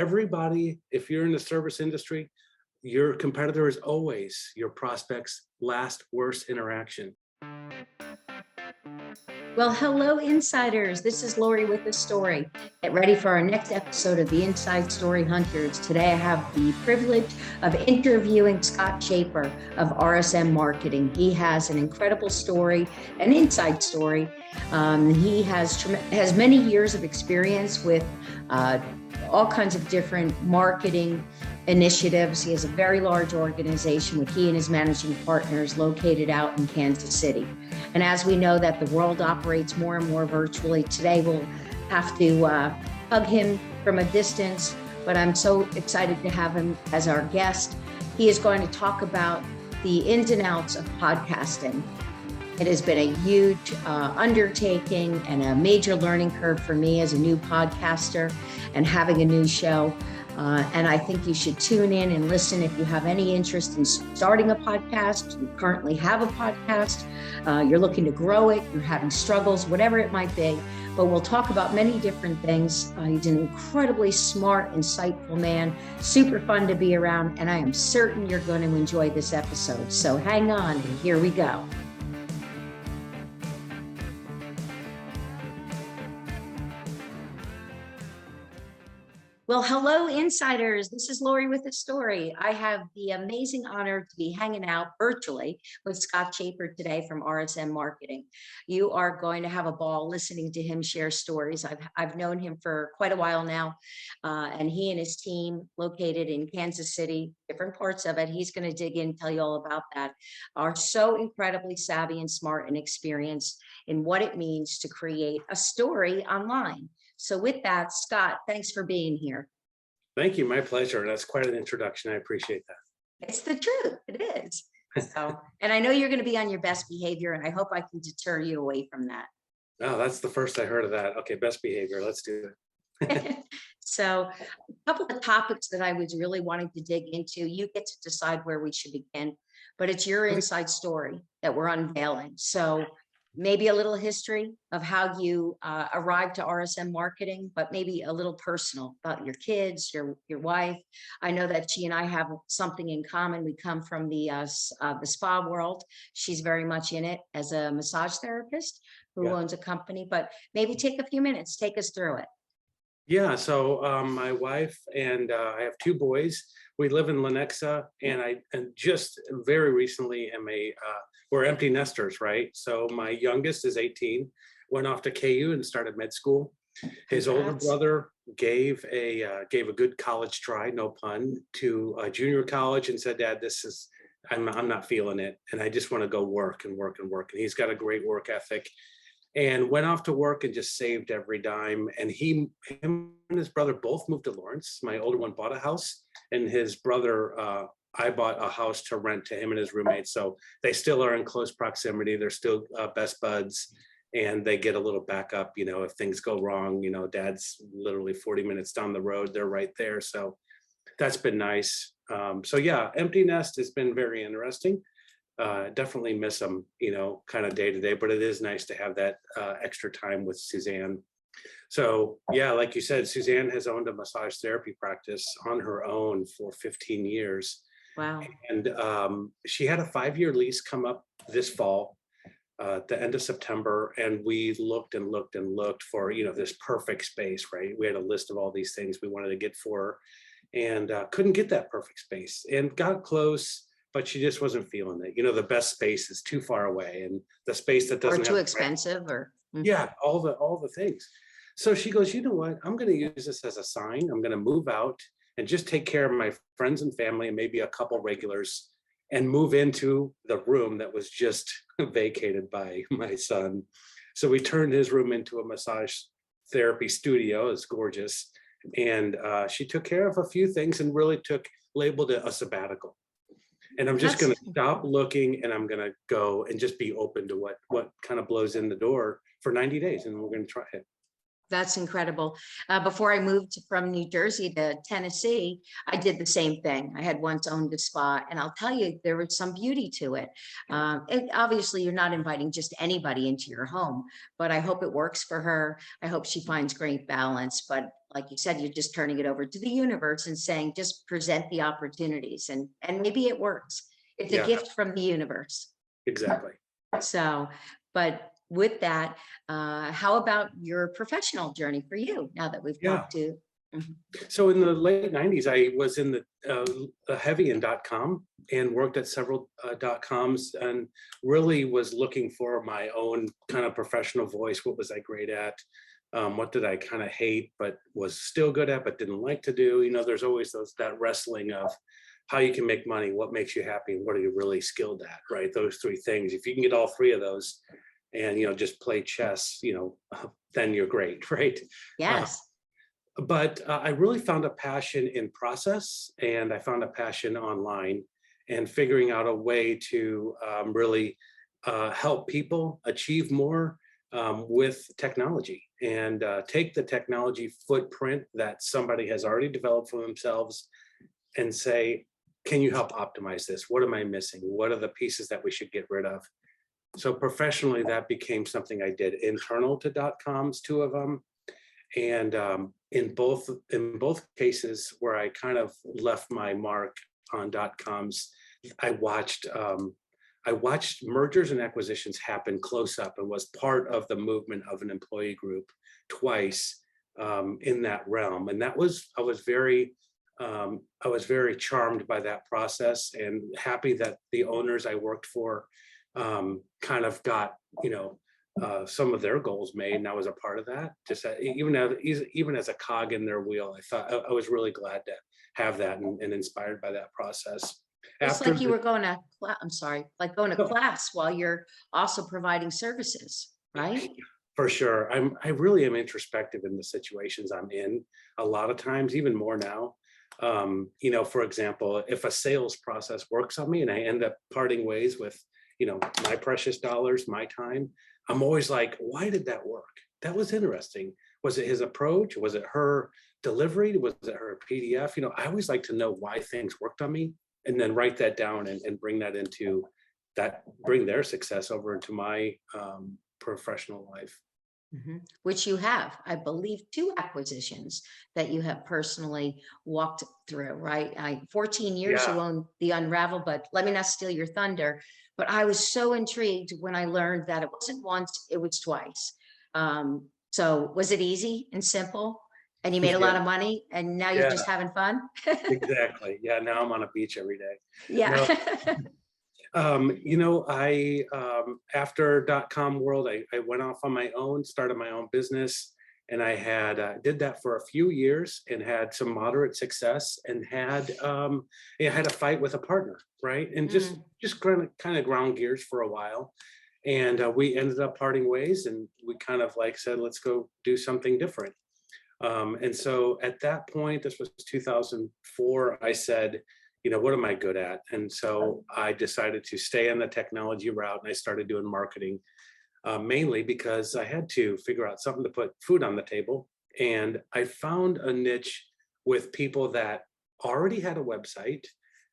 everybody, if you're in the service industry, your competitor is always your prospect's last worst interaction. Well, hello, insiders. This is Laurie with the story. Get ready for our next episode of the Inside Story Hunters. Today, I have the privilege of interviewing Scott Schaper of RSM Marketing. He has an incredible story, an inside story. He has many years of experience with all kinds of different marketing initiatives. He has a very large organization with he and his managing partners located out in Kansas City. And as we know that the world operates more and more virtually, today we'll have to hug him from a distance, but I'm so excited to have him as our guest. He is going to talk about the ins and outs of podcasting. It has been a huge undertaking and a major learning curve for me as a new podcaster and having a new show. And I think you should tune in and listen if you have any interest in starting a podcast. You currently have a podcast, you're looking to grow it, you're having struggles, whatever it might be. But we'll talk about many different things. He's an incredibly smart, insightful man, super fun to be around, and I am certain you're going to enjoy this episode. So hang on, and here we go. Well, hello, insiders. This is Laurie with the story. I have the amazing honor to be hanging out virtually with Scott Schaper today from RSM Marketing. You are going to have a ball listening to him share stories. I've known him for quite a while now, and he and his team located in Kansas City, different parts of it, he's going to dig in and tell you all about that, are so incredibly savvy and smart and experienced in what it means to create a story online. So with that, Scott, thanks for being here. Thank you. My pleasure. That's quite an introduction. I appreciate that. It's the truth. It is. So, and I know you're going to be on your best behavior, and I hope I can deter you away from that. Oh, that's the first I heard of that. Okay, best behavior. Let's do it. So a couple of topics that I was really wanting to dig into, you get to decide where we should begin, but it's your inside story that we're unveiling. So maybe a little history of how you arrived to RSM Marketing, but maybe a little personal about your kids, your wife. I know that she and I have something in common. We come from the spa world. She's very much in it as a massage therapist who owns a company, but maybe take a few minutes, take us through it. Yeah, so my wife and I have two boys. We live in Lenexa, and just very recently we're empty nesters, right? So my youngest is 18, went off to KU and started med school. His older brother gave a good college try, no pun, to a junior college and said, "Dad, I'm not feeling it, and I just want to go work and work and work." And he's got a great work ethic, and went off to work and just saved every dime. And him and his brother both moved to Lawrence. My older one bought a house, and his brother, I bought a house to rent to him and his roommates. So they still are in close proximity. They're still best buds, and they get a little backup, if things go wrong. Dad's literally 40 minutes down the road. They're right there. So that's been nice. So yeah, empty nest has been very interesting. Definitely miss them, kind of day to day, but it is nice to have that extra time with Suzanne. So yeah, like you said, Suzanne has owned a massage therapy practice on her own for 15 years. Wow. And she had a 5-year lease come up this fall, at the end of September. And we looked and looked and looked for, this perfect space, right? We had a list of all these things we wanted to get for her, and couldn't get that perfect space, and got close, but she just wasn't feeling it. The best space is too far away, and the space that doesn't or too expensive, or yeah, all the things. So she goes, "You know what? I'm going to use this as a sign. I'm going to move out and just take care of my friends and family and maybe a couple regulars, and move into the room that was just vacated by my son." So we turned his room into a massage therapy studio. It's gorgeous. And she took care of a few things and really labeled it a sabbatical. And I'm just going to stop looking, and I'm going to go and just be open to what kind of blows in the door for 90 days. And we're going to try it. That's incredible. Before I moved from New Jersey to Tennessee, I did the same thing. I had once owned a spa, and I'll tell you, there was some beauty to it. And obviously, you're not inviting just anybody into your home, but I hope it works for her. I hope she finds great balance. But like you said, you're just turning it over to the universe and saying, just present the opportunities, and maybe it works. It's a Yeah, gift from the universe. exactly. So, but with that, how about your professional journey for you now that we've Yeah. talked to? Mhm. So in the late 90s, I was in heavy in .com and worked at several .coms, and really was looking for my own kind of professional voice. What was I great at? What did I kind of hate, but was still good at, but didn't like to do? There's always that wrestling of how you can make money, what makes you happy, and what are you really skilled at, right? Those three things. If you can get all three of those and, just play chess, then you're great, right? Yes. But I really found a passion in process, and I found a passion online, and figuring out a way to really help people achieve more with technology, and take the technology footprint that somebody has already developed for themselves and say, can you help optimize this? What am I missing? What are the pieces that we should get rid of? So professionally, that became something I did internal to .coms, two of them. And in both cases where I kind of left my mark on .coms, I watched mergers and acquisitions happen close up, and was part of the movement of an employee group twice in that realm. And I was very charmed by that process, and happy that the owners I worked for kind of got, some of their goals made, and I was a part of that. Just even as a cog in their wheel, I thought I was really glad to have that, and inspired by that process. It's After like you were going to, I'm sorry, like going to no, class while you're also providing services, right? for sure, I really am introspective in the situations I'm in. A lot of times, even more now. For example, if a sales process works on me and I end up parting ways with, my precious dollars, my time, I'm always like, why did that work? That was interesting. Was it his approach? Was it her delivery? Was it her PDF? I always like to know why things worked on me, and then write that down, and bring that into bring their success over into my professional life. Mhm. Which you have, I believe, 2 acquisitions that you have personally walked through, right? 14 years Yeah. you own the Unravel, but let me not steal your thunder. But I was so intrigued when I learned that it wasn't once, it was twice. So was it easy and simple? And you made a Yeah. lot of money, and now you're Yeah, just having fun? exactly. Yeah, now I'm on a beach every day. Yeah. No, I after .com world, I went off on my own, started my own business, and I did that for a few years, and had some moderate success, and had a fight with a partner, right? And just Mm. just kind of ground gears for a while, and we ended up parting ways, and we kind of like said, let's go do something different. And so at that point, this was 2004, I said, what am I good at? And so I decided to stay on the technology route, and I started doing marketing, mainly because I had to figure out something to put food on the table. And I found a niche with people that already had a website,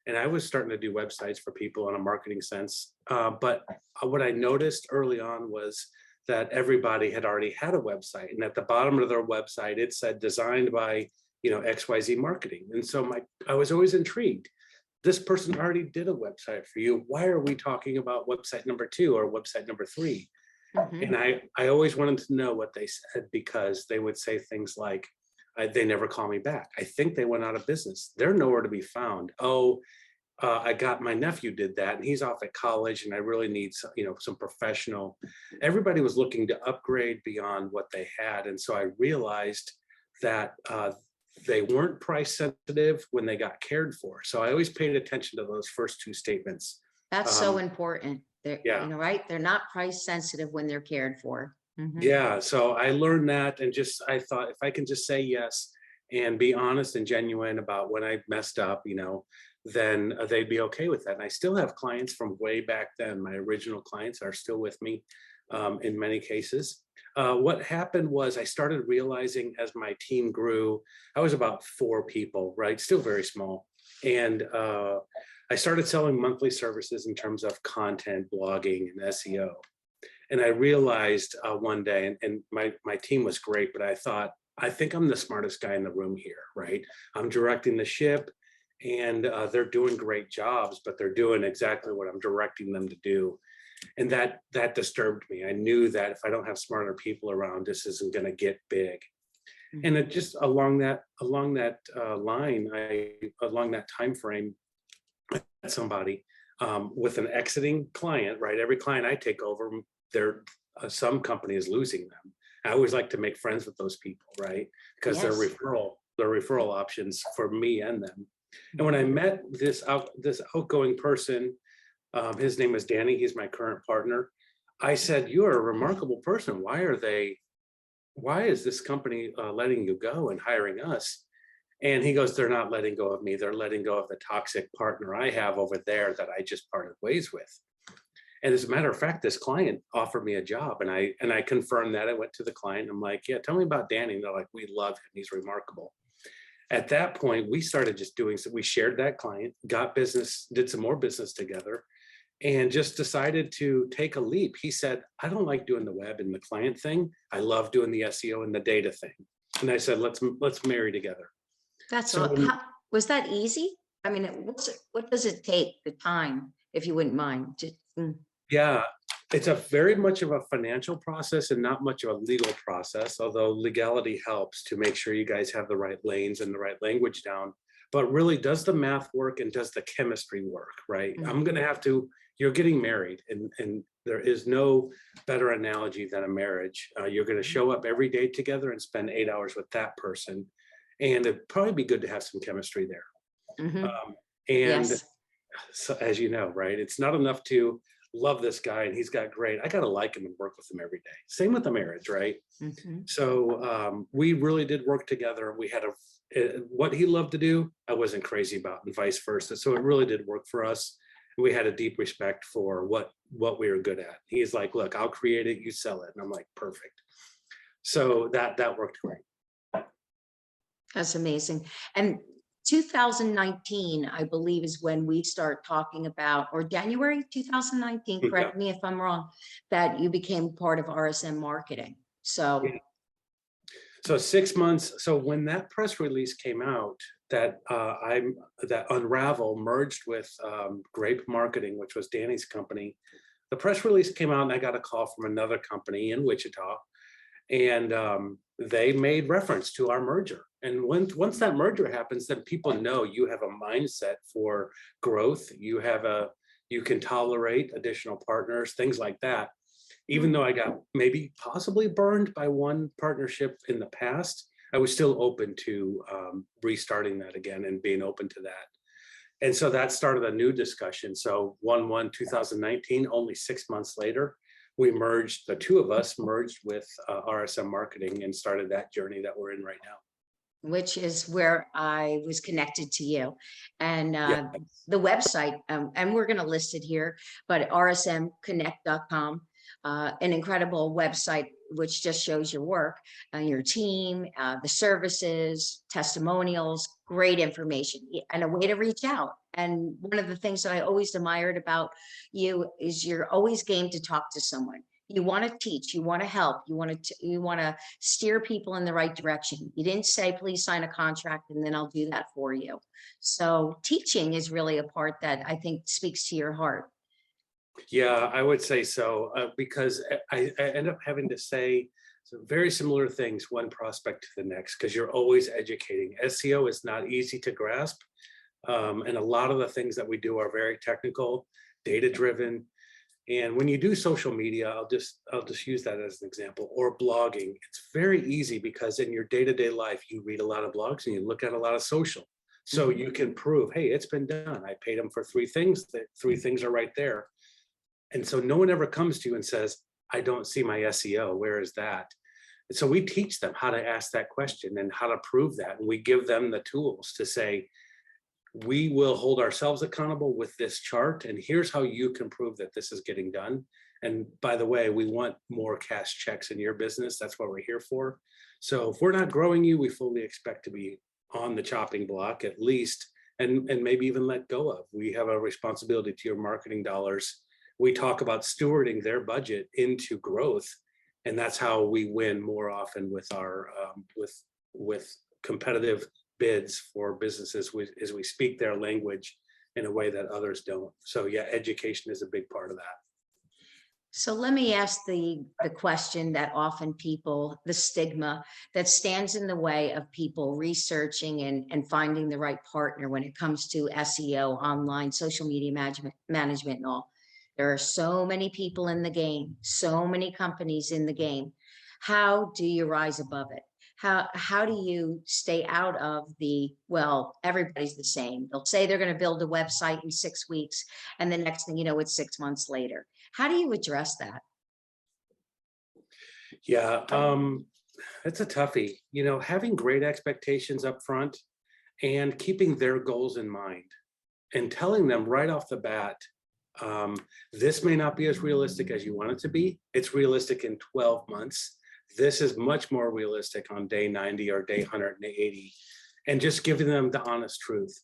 and I was starting to do websites for people in a marketing sense. But what I noticed early on was that everybody had already had a website, and at the bottom of their website, it said designed by, XYZ marketing. And so I was always intrigued. This person already did a website for you. Why are we talking about website number 2 or website number 3? And Mhm. I always wanted to know what they said, because they would say things like, they never call me back. I think they went out of business. They're nowhere to be found. Oh, I got my nephew did that, and he's off at college, and I really need some professional. Everybody was looking to upgrade beyond what they had, and so I realized that they weren't price sensitive when they got cared for. So I always paid attention to those first 2 statements. That's so Um, important. They're, yeah, right? They're not price sensitive when they're cared for. Mhm. yeah. So I learned that, and I thought, if I can just say yes and be honest and genuine about when I messed up, then they'd be okay with that. And I still have clients from way back then. My original clients are still with me in many cases. What happened was I started realizing as my team grew, I was about 4 people, right? Still very small. And I started selling monthly services in terms of content, blogging, and SEO. And I realized one day, and my team was great, but I thought, I think I'm the smartest guy in the room here, right? I'm directing the ship, and they're doing great jobs, but they're doing exactly what I'm directing them to do. And that disturbed me. I knew that if I don't have smarter people around, this isn't going to get big. And it just along that line, along that time frame, I met somebody with an exiting client, right? Every client I take over, they're some company is losing them. I always like to make friends with those people, right? Because they're Yes. referral options for me and them. And when I met this outgoing person, his name is Danny. He's my current partner. I said, "You're a remarkable person. Why is this company letting you go and hiring us?" And he goes, "They're not letting go of me. They're letting go of the toxic partner I have over there that I just parted ways with." And as a matter of fact, this client offered me a job, and I confirmed that. I went to the client. I'm like, "Yeah, tell me about Danny." And they're like, "We love him. He's remarkable." At that point, we started just doing so. We shared that client, got business, did some more business together, and just decided to take a leap. He said, "I don't like doing the web and the client thing. I love doing the SEO and the data thing." And I said, let's marry together. That's So all. Was that easy? I mean, what does it take, the time, if you wouldn't mind? yeah, it's a very much of a financial process and not much of a legal process, although legality helps to make sure you guys have the right lanes and the right language down. But really, does the math work and does the chemistry work, right? I'm going to have to, you're getting married, and there is no better analogy than a marriage. You're going to show up every day together and spend 8 hours with that person. And it'd probably be good to have some chemistry there. And Yes. so, as you know, right, it's not enough to love this guy and he's got great. I got to like him and work with him every day. Same with the marriage, right? So we really did work together. We had what he loved to do, I wasn't crazy about, and vice versa. So it really did work for us. We had a deep respect for what we were good at. He's like, "Look, I'll create it, you sell it." And I'm like, "Perfect." So that worked great. That's amazing. And 2019, I believe, is when we start talking about, or January 2019, Yeah. correct me if I'm wrong, that you became part of RSM Marketing. So So 6 months. So when that press release came out, that that Unravel merged with Grape Marketing, which was Danny's company, the press release came out, and I got a call from another company in Wichita, and they made reference to our merger. And once that merger happens, then people know you have a mindset for growth. You can tolerate additional partners, things like that. Even though I got maybe possibly burned by one partnership in the past, I was still open to restarting that again and being open to that. And so that started a new discussion. So 1/1/2019, only 6 months later, we merged, the two of us merged with RSM Marketing and started that journey that we're in right now. which is where I was connected to you. And Yeah. the website, and we're going to list it here, but rsmconnect.com, an incredible website which just shows your work, your team, the services, testimonials, great information, and a way to reach out. And one of the things that I always admired about you is you're always game to talk to someone. You want to teach, you want to help, you want to steer people in the right direction. You didn't say, "Please sign a contract and then I'll do that for you." So teaching is really a part that I think speaks to your heart. Yeah, I would say so, because I end up having to say some very similar things, one prospect to the next, because you're always educating. SEO is not easy to grasp. And a lot of the things that we do are very technical, data driven. And when you do social media, I'll just use that as an example, or blogging. It's very easy because in your day-to-day life, you read a lot of blogs and you look at a lot of social. So you can prove, hey, it's been done. I paid them for 3 things. The 3 things are right there. And so no one ever comes to you and says, "I don't see my SEO. Where is that?" And so we teach them how to ask that question and how to prove that. And we give them the tools to say, we will hold ourselves accountable with this chart, and here's how you can prove that this is getting done. And by the way, we want more cash checks in your business. That's what we're here for. So if we're not growing you, we fully expect to be on the chopping block at least, and maybe even let go of. We have a responsibility to your marketing dollars. We talk about stewarding their budget into growth, And that's how we win more often with our with competitive bids for businesses, as we speak their language in a way that others don't. So yeah, education is a big part of that. So let me ask the question that often people, the stigma that stands in the way of people researching and finding the right partner when it comes to SEO, online, social media management and all. There are so many people in the game, so many companies in the game. How do you rise above it? How do you stay out of the, well, everybody's the same. They'll say they're going to build a website in 6 weeks, and the next thing you know, it's 6 months later. How do you address that? Yeah, it's a toughie. You know, having great expectations up front and keeping their goals in mind and telling them right off the bat, this may not be as realistic as you want it to be. It's realistic in 12 months. This is much more realistic on day 90 or day 180, and just giving them the honest truth.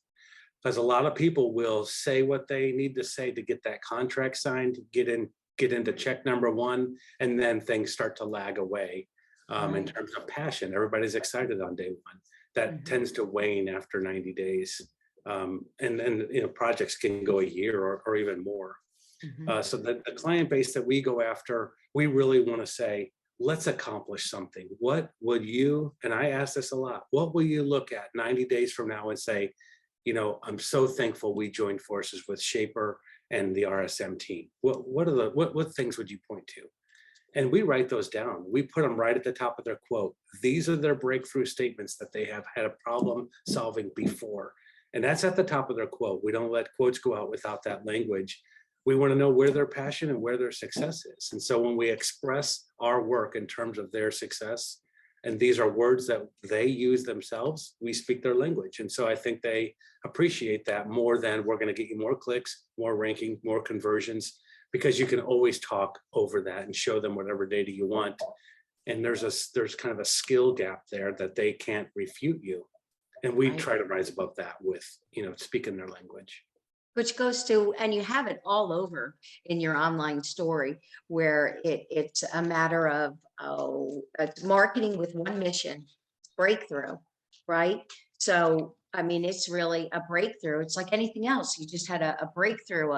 Because a lot of people will say what they need to say to get that contract signed, get into check number one, and then things start to lag away. In terms of passion, everybody's excited on day one. That tends to wane after 90 days. And you know, projects can go a year or even more. So the client base that we go after, we really want to say, let's accomplish something. What would you, and I ask this a lot, what will you look at 90 days from now and say, you know, I'm so thankful we joined forces with Schaper and the RSM team. What things would you point to? And we write those down. We put them right at the top of their quote. These are their breakthrough statements that they have had a problem solving before. And that's at the top of their quote. We don't let quotes go out without that language. We want to know where their passion and where their success is. And so when we express our work in terms of their success, and these are words that they use themselves, we speak their language. And so I think they appreciate that more than we're going to get you more clicks, more ranking, more conversions, because you can always talk over that and show them whatever data you want. And there's kind of a skill gap there that they can't refute you. And we try to rise above that with, you know, speaking their language. Which goes to, and you have it all over in your online story, where it's a matter of it's marketing with one mission, breakthrough, right? So, I mean, it's really a breakthrough. It's like anything else. You just had a breakthrough,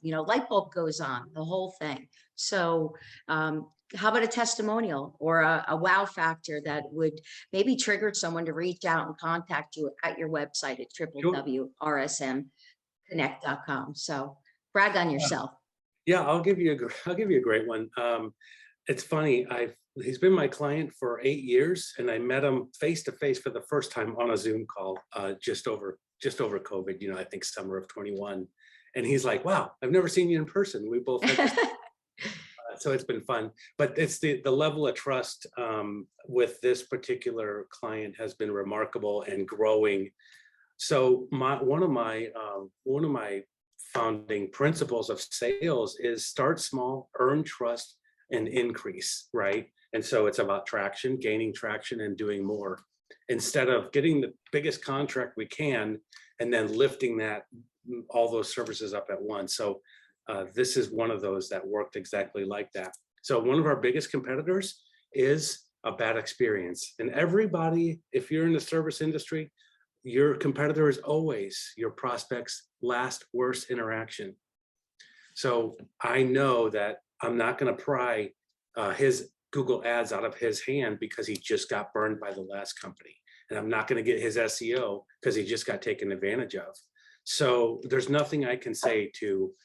you know, light bulb goes on, the whole thing. So, how about a testimonial or a wow factor that would maybe trigger someone to reach out and contact you at your website at www.rsmconnect.com. So brag on yourself. Yeah, I'll give you a great one. It's funny. He's been my client for 8 years, and I met him face to face for the first time on a Zoom call just over COVID. You know, I think summer of 21. And he's like, "Wow, I've never seen you in person." We both had this, so it's been fun. But it's the level of trust with this particular client has been remarkable and growing. So one of my founding principles of sales is start small, earn trust, and increase, right? And so it's about traction, gaining traction, and doing more, instead of getting the biggest contract we can and then lifting all those services up at once. So this is one of those that worked exactly like that. So one of our biggest competitors is a bad experience. And everybody, if you're in the service industry, your competitor is always your prospect's last worst interaction. So I know that I'm not going to pry his Google ads out of his hand because he just got burned by the last company. And I'm not going to get his SEO because he just got taken advantage of. So there's nothing I can say to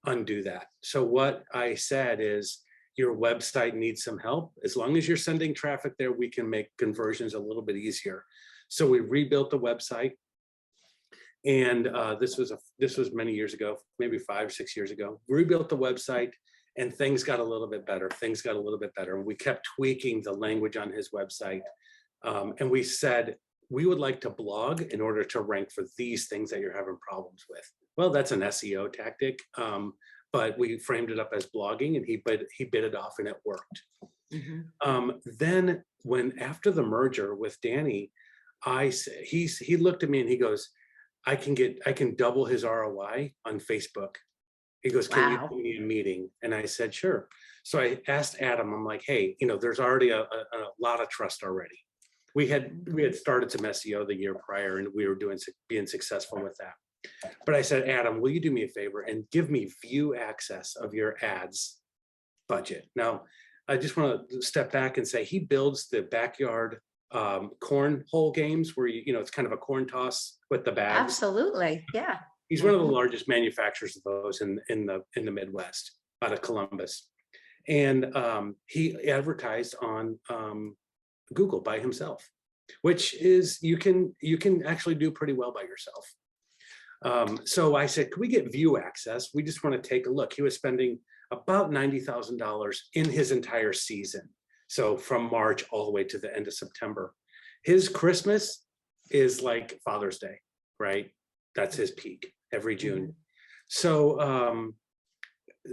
undo that. So what I said is, your website needs some help. As long as you're sending traffic there, we can make conversions a little bit easier. So we rebuilt the website, and this was many years ago, maybe 5 or 6 years ago. We rebuilt the website, and things got a little bit better. And we kept tweaking the language on his website, and we said we would like to blog in order to rank for these things that you're having problems with. Well, that's an SEO tactic, but we framed it up as blogging, and he bid it off, and it worked. Then after the merger with Danny, he looked at me and he goes, I can double his ROI on Facebook. He goes, can you Wow. give me a meeting? And I said, sure. So I asked Adam, I'm like, hey, there's already a lot of trust already. We had started some SEO the year prior, and we were being successful with that. But I said, Adam, will you do me a favor and give me view access of your ads budget? Now, I just want to step back and say he builds the backyard cornhole games where it's kind of a corn toss with the bags. Absolutely. Yeah. He's one of the largest manufacturers of those in the Midwest, out of Columbus. And he advertised on Google by himself, which is you can actually do pretty well by yourself. So I said, can we get view access? We just want to take a look. He was spending about $90,000 in his entire season. So from March all the way to the end of September. His Christmas is like Father's Day, right? That's his peak every June. So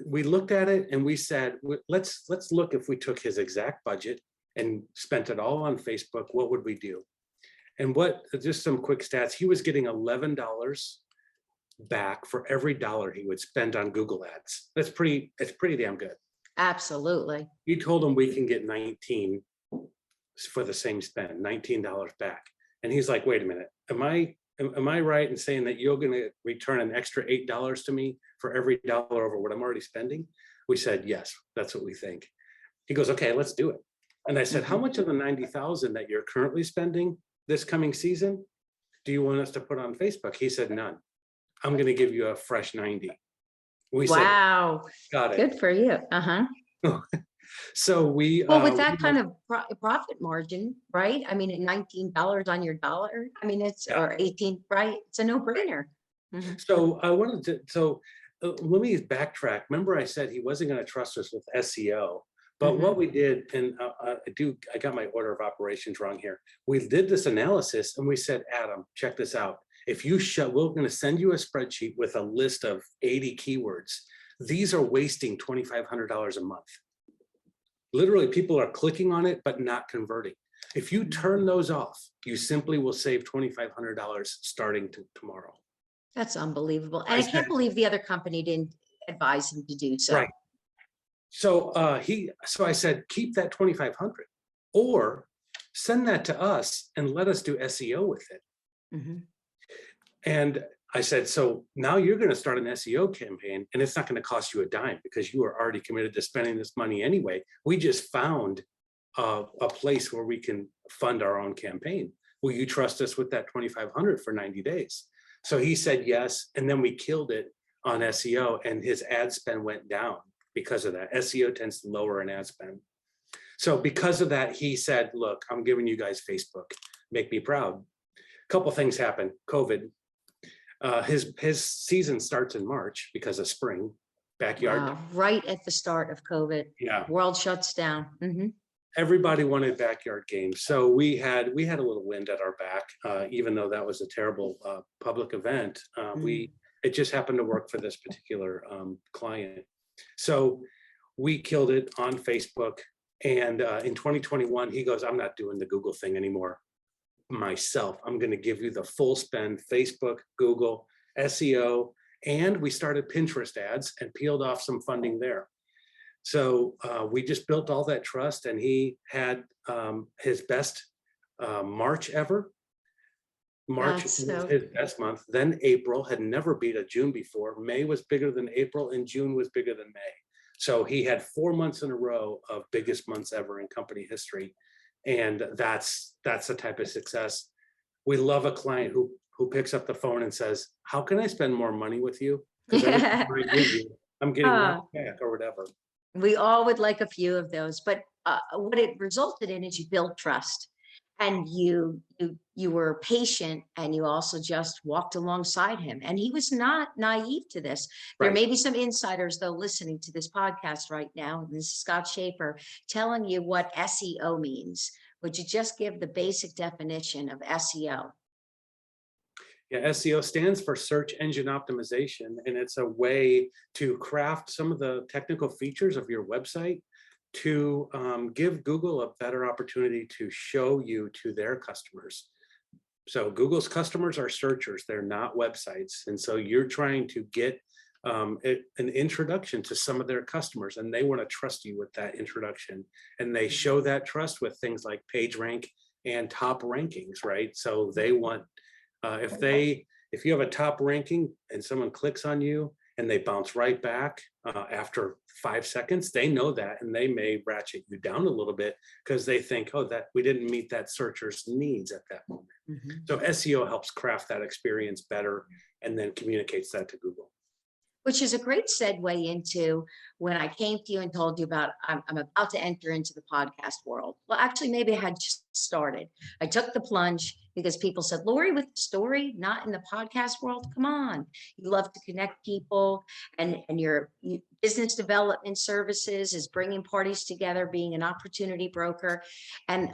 we looked at it and we said, let's look, if we took his exact budget and spent it all on Facebook, what would we do? And just some quick stats, he was getting $11 back for every dollar he would spend on Google ads. It's pretty damn good. Absolutely. You told him we can get 19 for the same spend, $19 back. And he's like, wait a minute, am I right in saying that you're going to return an extra $8 to me for every dollar over what I'm already spending? We said, yes, that's what we think. He goes, okay, let's do it. And I said, how much of the 90,000 that you're currently spending this coming season do you want us to put on Facebook? He said, none. I'm going to give you a fresh 90. We Wow. said, got it. Good for you. So well, with that kind of profit margin, right? I mean, at $19 on your dollar, I mean, or 18, right? It's a no-brainer. So I wanted to, let me backtrack. Remember I said he wasn't going to trust us with SEO, but what we did, and I got my order of operations wrong here. We did this analysis and we said, Adam, check this out. If you we're going to send you a spreadsheet with a list of 80 keywords. These are wasting $2,500 a month. Literally, people are clicking on it, but not converting. If you turn those off, you simply will save $2,500 starting tomorrow. That's unbelievable. And I can't believe the other company didn't advise him to do so. Right. So I said, keep that $2,500 or send that to us and let us do SEO with it. And I said, so now you're going to start an SEO campaign and it's not going to cost you a dime because you are already committed to spending this money anyway. We just found a place where we can fund our own campaign. Will you trust us with that $2,500 for 90 days? So he said yes. And then we killed it on SEO and his ad spend went down because of that. SEO tends to lower an ad spend. So because of that, he said, look, I'm giving you guys Facebook. Make me proud. A couple things happened. COVID. His season starts in March because of spring, backyard. Wow, right at the start of COVID. Yeah. World shuts down. Everybody wanted backyard games. So we had a little wind at our back, even though that was a terrible public event. It just happened to work for this particular client. So we killed it on Facebook. And in 2021, he goes, I'm not doing the Google thing anymore. Myself, I'm going to give you the full spend, Facebook, Google, SEO, and we started Pinterest ads and peeled off some funding there. So we just built all that trust, and he had his best March ever. March was his best month. Then April had never beat a June before. May was bigger than April, and June was bigger than May. So he had 4 months in a row of biggest months ever in company history. And that's the type of success. We love a client who picks up the phone and says, how can I spend more money with you? Because I'm getting back or whatever. We all would like a few of those, but what it resulted in is you built trust, and you were patient, and you also just walked alongside him. And he was not naive to this. There may be some insiders, though, listening to this podcast right now. This is Scott Schaper telling you what SEO means. Would you just give the basic definition of SEO? Yeah, SEO stands for search engine optimization, and it's a way to craft some of the technical features of your website to give Google a better opportunity to show you to their customers. So Google's customers are searchers, they're not websites. And so you're trying to get an introduction to some of their customers, and they want to trust you with that introduction. And they show that trust with things like PageRank and top rankings, right? So they want, if you have a top ranking and someone clicks on you and they bounce right back after 5 seconds, they know that, and they may ratchet you down a little bit because they think, oh, that we didn't meet that searcher's needs at that moment. So SEO helps craft that experience better and then communicates that to Google. Which is a great segue into when I came to you and told you about I'm about to enter into the podcast world. Well, actually, maybe I had just started. I took the plunge because people said, Laurie, with the story, not in the podcast world. Come on. You love to connect people, and your business development services is bringing parties together, being an opportunity broker. And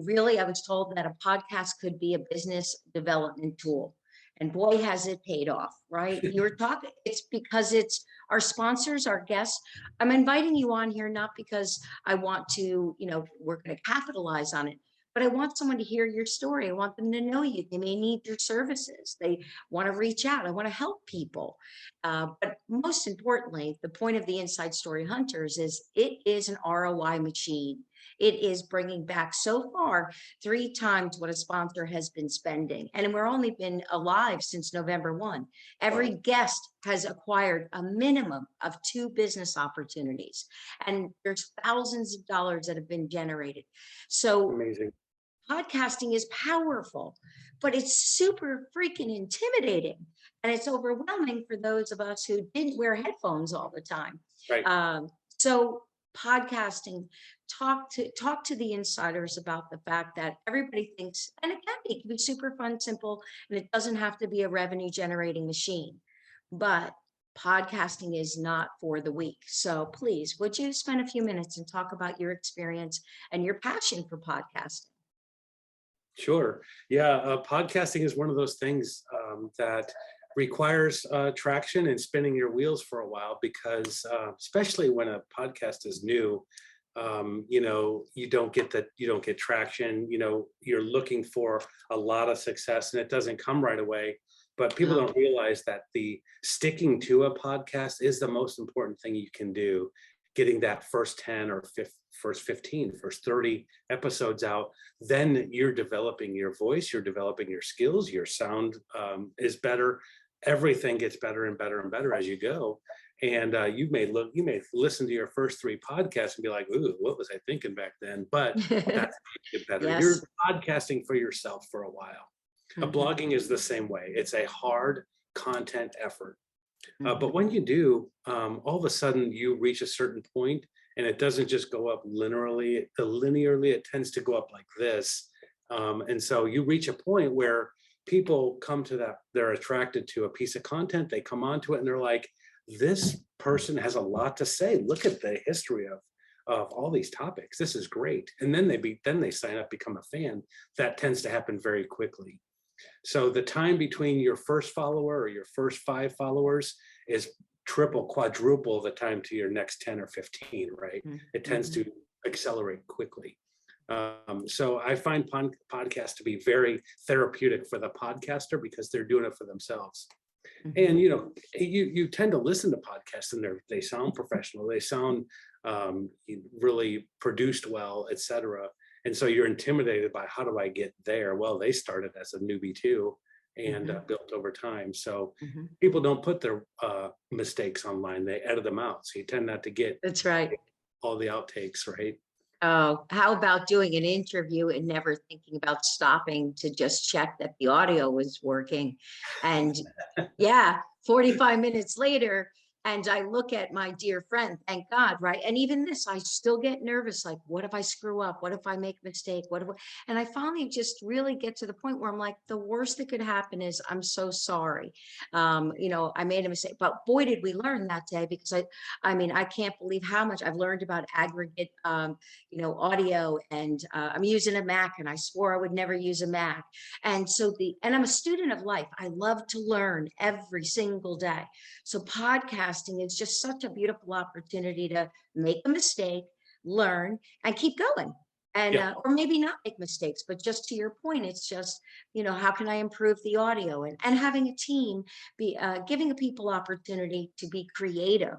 really, I was told that a podcast could be a business development tool. And boy, has it paid off, right? You were talking, it's because it's our sponsors, our guests. I'm inviting you on here, not because I want to, we're going to capitalize on it, but I want someone to hear your story. I want them to know you. They may need your services. They want to reach out. I want to help people. But most importantly, the point of the Inside Story Hunters is it is an ROI machine. It is bringing back so far 3 times what a sponsor has been spending. And we're only been alive since November 1. Every guest has acquired a minimum of 2 business opportunities. And there's thousands of dollars that have been generated. So amazing. Podcasting is powerful, but it's super freaking intimidating. And it's overwhelming for those of us who didn't wear headphones all the time. Right. So podcasting, talk to the insiders about the fact that everybody thinks, and it can be super fun, simple, and it doesn't have to be a revenue generating machine, but podcasting is not for the weak. So please, would you spend a few minutes and talk about your experience and your passion for podcasting? Sure. Yeah. Podcasting is one of those things that requires traction and spinning your wheels for a while, because especially when a podcast is new, you don't get traction. You're looking for a lot of success and it doesn't come right away. But people don't realize that the sticking to a podcast is the most important thing you can do. Getting that first 10 or first 15, first 30 episodes out, then you're developing your voice, you're developing your skills, your sound is better. Everything gets better and better and better as you go. And you may listen to your first 3 podcasts and be like, ooh, what was I thinking back then? But that's get better. Yes. You're podcasting for yourself for a while. Blogging is the same way. It's a hard content effort. But when you do, all of a sudden you reach a certain point and it doesn't just go up linearly, it tends to go up like this. And so you reach a point where people come to that, they're attracted to a piece of content, they come onto it and they're like, this person has a lot to say. Look at the history of all these topics. This is great. And then they sign up, become a fan. That tends to happen very quickly. So the time between your first follower or your first 5 followers is triple, quadruple the time to your next 10 or 15, right? It tends to accelerate quickly. So I find podcasts to be very therapeutic for the podcaster because they're doing it for themselves. And you tend to listen to podcasts and they sound professional, they sound really produced well, etc. And so you're intimidated by, how do I get there? Well, they started as a newbie too and built over time. So people don't put their mistakes online, they edit them out. So you tend not to get That's right. all the outtakes, right? Oh, how about doing an interview and never thinking about stopping to just check that the audio was working? And 45 minutes later, and I look at my dear friend, thank God, right? And even this, I still get nervous. Like, what if I screw up? What if I make a mistake? And I finally just really get to the point where I'm like, the worst that could happen is I'm so sorry. I made a mistake, but boy, did we learn that day, because I can't believe how much I've learned about aggregate, audio, and I'm using a Mac and I swore I would never use a Mac. And I'm a student of life. I love to learn every single day. So podcasting is just such a beautiful opportunity to make a mistake, learn, and keep going. And Yeah. or maybe not make mistakes, but just to your point, it's just, how can I improve the audio, and having a team, be giving people opportunity to be creative.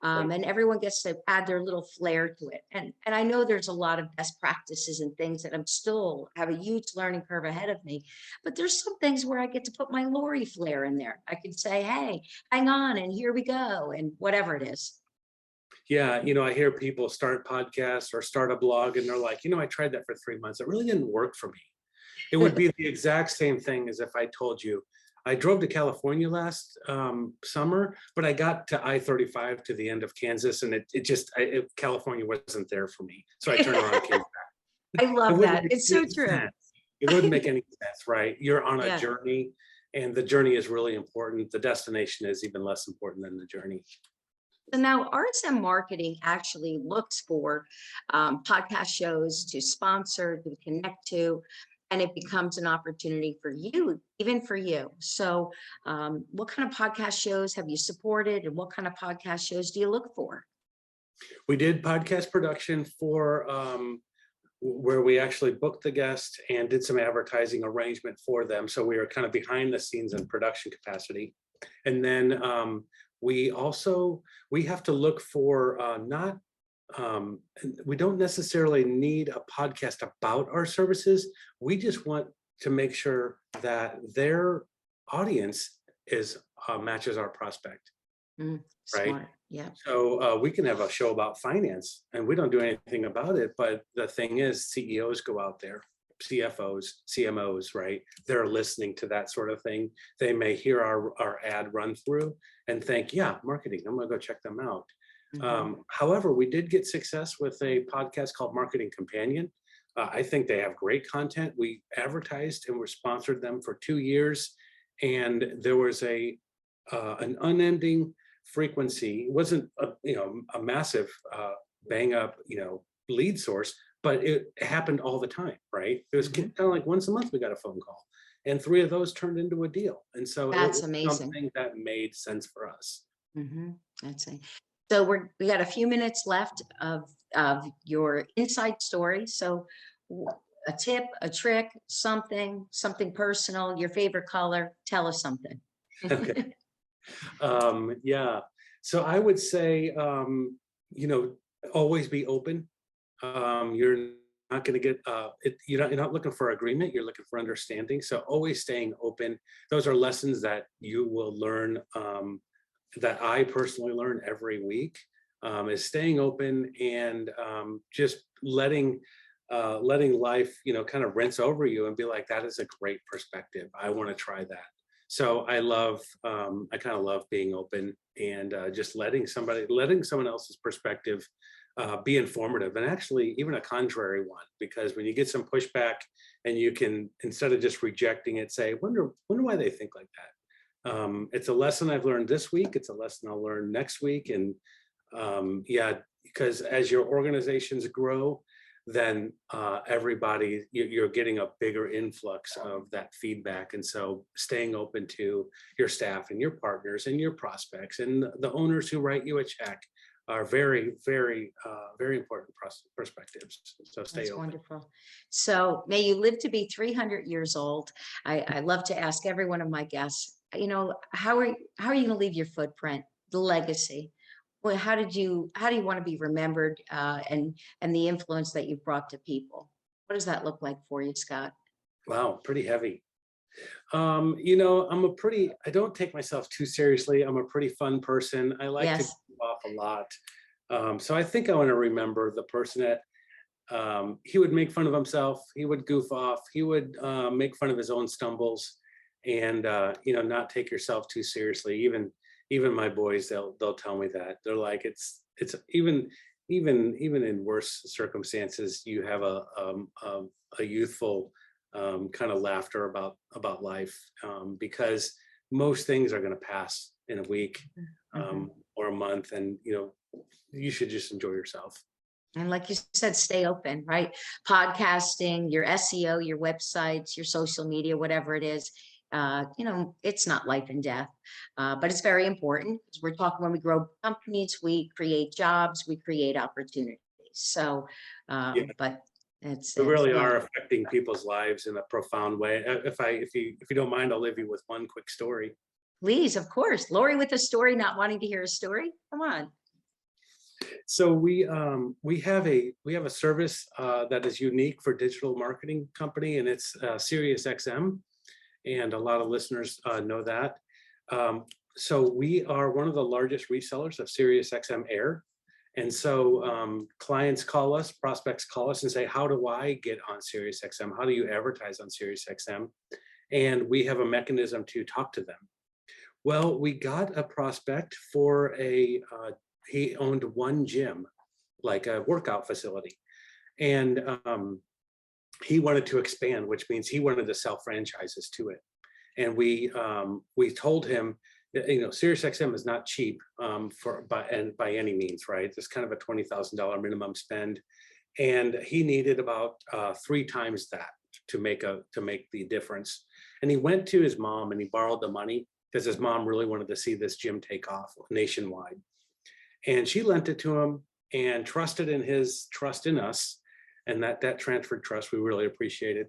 Right. And everyone gets to add their little flair to it. And I know there's a lot of best practices and things that I'm still have a huge learning curve ahead of me, but there's some things where I get to put my Laurie flair in there. I could say, hey, hang on, and here we go, and whatever it is. Yeah, I hear people start podcasts or start a blog and they're like, I tried that for 3 months. It really didn't work for me. It would be the exact same thing as if I told you, I drove to California last summer, but I got to I-35 to the end of Kansas, and California wasn't there for me. So I turned around and came back. I It love wouldn't that. make It's so any true. sense. It wouldn't make any sense, right? You're on a Yeah. journey, and the journey is really important. The destination is even less important than the journey. So now RSM Marketing actually looks for podcast shows to sponsor, to connect to, and it becomes an opportunity for you, even for you. So what kind of podcast shows have you supported, and what kind of podcast shows do you look for? We did podcast production for where we actually booked the guest and did some advertising arrangement for them. So we were kind of behind the scenes in production capacity. And then we have to look for we don't necessarily need a podcast about our services. We just want to make sure that their audience matches our prospect. Right. Smart. Yeah. So we can have a show about finance and we don't do anything about it. But the thing is, CEOs go out there, CFOs, CMOs, right? They're listening to that sort of thing. They may hear our ad run through and think, yeah, marketing, I'm going to go check them out. However, we did get success with a podcast called Marketing Companion. I think they have great content. We advertised and we sponsored them for 2 years. And there was an unending frequency. It wasn't a massive bang up lead source, but it happened all the time, right? It was kind of like once a month we got a phone call, and 3 of those turned into a deal. And so That's it was amazing. something that made sense for us. That's it. So we got a few minutes left of your inside story. So a tip, a trick, something personal, your favorite color, tell us something. Okay. Yeah. So I would say, always be open. You're not going to get, you're not looking for agreement. You're looking for understanding. So always staying open. Those are lessons that you will learn, that I personally learn every week, is staying open and just letting life, kind of rinse over you and be like, that is a great perspective. I want to try that. So I kind of love being open and just letting someone else's perspective be informative, and actually even a contrary one, because when you get some pushback and you can, instead of just rejecting it, say, wonder why they think like that. It's a lesson I've learned this week. It's a lesson I'll learn next week. And because as your organizations grow, then you're getting a bigger influx of that feedback. And so staying open to your staff and your partners and your prospects and the owners who write you a check are very, very, very important perspectives. So stay open. Wonderful. So may you live to be 300 years old. I love to ask every one of my guests, how are you going to leave your footprint, the legacy? Well, how do you want to be remembered, and the influence that you've brought to people? What does that look like for you, Scott? Wow, pretty heavy. I don't take myself too seriously. I'm a pretty fun person. I like to goof off a lot. So I think I want to remember the person that he would make fun of himself. He would goof off. He would make fun of his own stumbles, and not take yourself too seriously. Even my boys, they'll tell me that. They're like, it's even in worse circumstances, you have a youthful kind of laughter about life, because most things are going to pass in a week or a month, and you should just enjoy yourself. And like you said, stay open, right? Podcasting, your SEO, your websites, your social media, whatever it is, it's not life and death, but it's very important, because we're talking, when we grow companies, we create jobs, we create opportunities. So, but We really are affecting people's lives in a profound way. If you don't mind, I'll leave you with one quick story. Please, of course. Laurie with a story, not wanting to hear a story. Come on. So we have a service that is unique for digital marketing company, and it's Sirius XM, and a lot of listeners know that. So we are one of the largest resellers of Sirius XM Air. And so clients call us, prospects call us and say, how do I get on Sirius XM? How do you advertise on Sirius XM? And we have a mechanism to talk to them. Well, we got a prospect for he owned one gym, like a workout facility. And he wanted to expand, which means he wanted to sell franchises to it. And we told him, Sirius XM is not cheap by any means, right? It's kind of a $20,000 minimum spend, and he needed about 3 times that to make the difference. And he went to his mom and he borrowed the money because his mom really wanted to see this gym take off nationwide, and she lent it to him and trusted in his trust in us, and that transferred trust we really appreciated.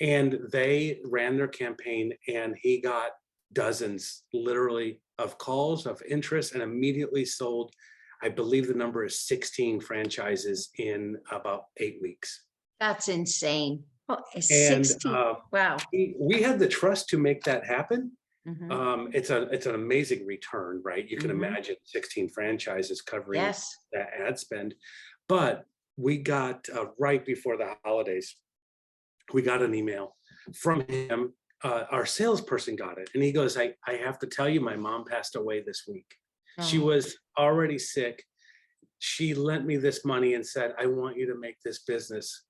And they ran their campaign, and he got dozens, literally, of calls of interest, and immediately sold, I believe the number is 16 franchises in about 8 weeks. That's insane. Oh, And 16. Wow. we had the trust to make that happen. Mm-hmm. It's an amazing return, right? You can imagine 16 franchises covering that ad spend. But we got right before the holidays, we got an email from him. Our salesperson got it, and he goes, I have to tell you, my mom passed away this week. Oh. She was already sick. She lent me this money and said, I want you to make this business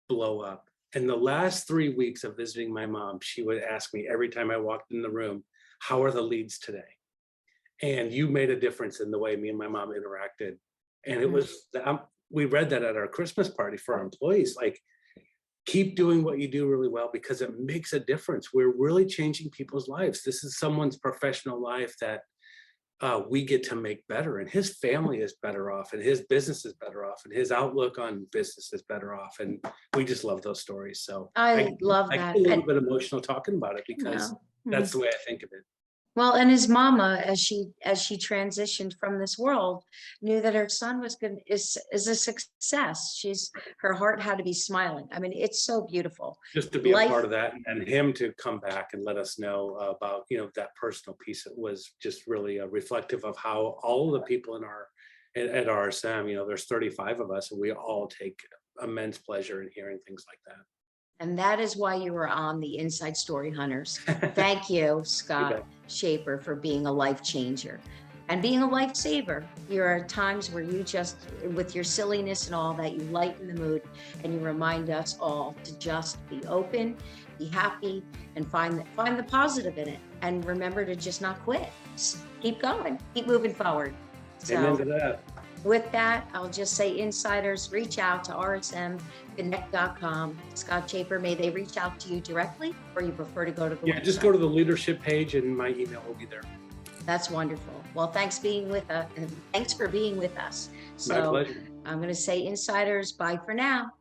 blow up. And the last 3 weeks of visiting my mom, she would ask me every time I walked in the room, how are the leads today? And you made a difference in the way me and my mom interacted. And it was, we read that at our Christmas party for our employees, like, keep doing what you do really well, because it makes a difference. We're really changing people's lives. This is someone's professional life that we get to make better, and his family is better off, and his business is better off, and his outlook on business is better off. And we just love those stories. So I love that. I get a little bit emotional talking about it, because that's the way I think of it. Well, and his mama, as she transitioned from this world, knew that her son is a success. Her heart had to be smiling. I mean, it's so beautiful. Just to be a part of that, and him to come back and let us know about that personal piece. It was just really reflective of how all the people at RSM, there's 35 of us, and we all take immense pleasure in hearing things like that. And that is why you were on the Inside Story Hunters. Thank you, Scott Schaper, for being a life changer and being a lifesaver. There are times where you just, with your silliness and all that, you lighten the mood, and you remind us all to just be open, be happy, and find the positive in it. And remember to just not quit. Just keep going, keep moving forward. Amen to that. With that, I'll just say, insiders, reach out to rsmconnect.com. Scott Schaper, may they reach out to you directly, or you prefer to go to the website? Just go to the leadership page, and my email will be there. That's wonderful. Well, thanks for being with us. So, my pleasure. I'm going to say, insiders, bye for now.